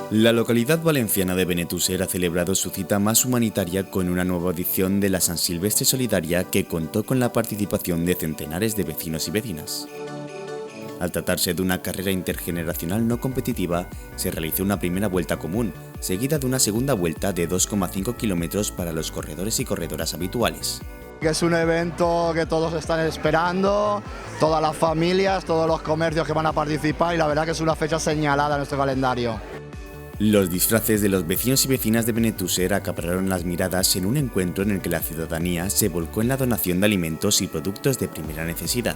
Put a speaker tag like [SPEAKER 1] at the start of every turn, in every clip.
[SPEAKER 1] La localidad valenciana de Benetússer ha celebrado su cita más humanitaria con una nueva edición de la San Silvestre Solidaria que contó con la participación de centenares de vecinos y vecinas. Al tratarse de una carrera intergeneracional no competitiva, se realizó una primera vuelta común, seguida de una segunda vuelta de 2,5 kilómetros para los corredores y corredoras habituales.
[SPEAKER 2] Es un evento que todos están esperando, todas las familias, todos los comercios que van a participar, y la verdad que es una fecha señalada en nuestro calendario.
[SPEAKER 1] Los disfraces de los vecinos y vecinas de Benetússer acapararon las miradas en un encuentro en el que la ciudadanía se volcó en la donación de alimentos y productos de primera necesidad.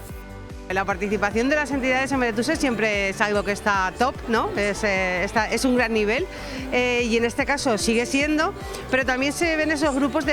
[SPEAKER 3] La participación de las entidades en Benetússer siempre es algo que está top, ¿no? Es un gran nivel y en este caso sigue siendo, pero también se ven esos grupos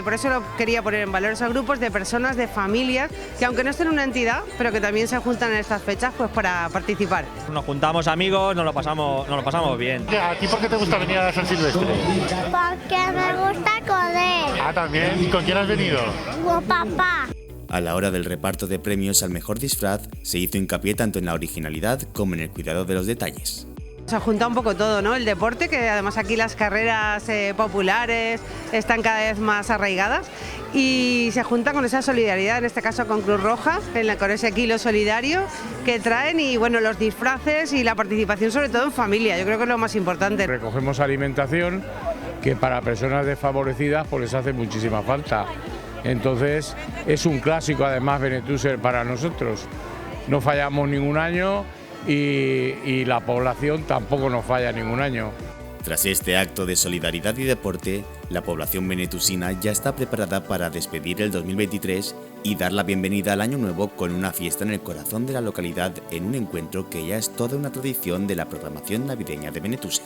[SPEAKER 3] por eso lo quería poner en valor, esos grupos de personas, de familias, que aunque no estén en una entidad, pero que también se juntan en estas fechas pues para participar.
[SPEAKER 4] Nos juntamos amigos, nos lo pasamos bien.
[SPEAKER 5] ¿A ti por qué te gusta venir a San Silvestre?
[SPEAKER 6] Porque me gusta correr.
[SPEAKER 5] Ah, también. ¿Y con quién has venido?
[SPEAKER 6] Con papá.
[SPEAKER 1] A la hora del reparto de premios al mejor disfraz, se hizo hincapié tanto en la originalidad como en el cuidado de los detalles.
[SPEAKER 3] Se junta un poco todo, ¿no? El deporte, que además aquí las carreras populares están cada vez más arraigadas, y se junta con esa solidaridad, en este caso con Cruz Roja, con ese kilo solidario que traen, y bueno, los disfraces y la participación sobre todo en familia, yo creo que es lo más importante.
[SPEAKER 7] Recogemos alimentación que para personas desfavorecidas pues les hace muchísima falta. Entonces es un clásico además Benetússer para nosotros. No fallamos ningún año y la población tampoco nos falla ningún año.
[SPEAKER 1] Tras este acto de solidaridad y deporte, la población benetusina ya está preparada para despedir el 2023 y dar la bienvenida al año nuevo con una fiesta en el corazón de la localidad, en un encuentro que ya es toda una tradición de la programación navideña de Benetússer.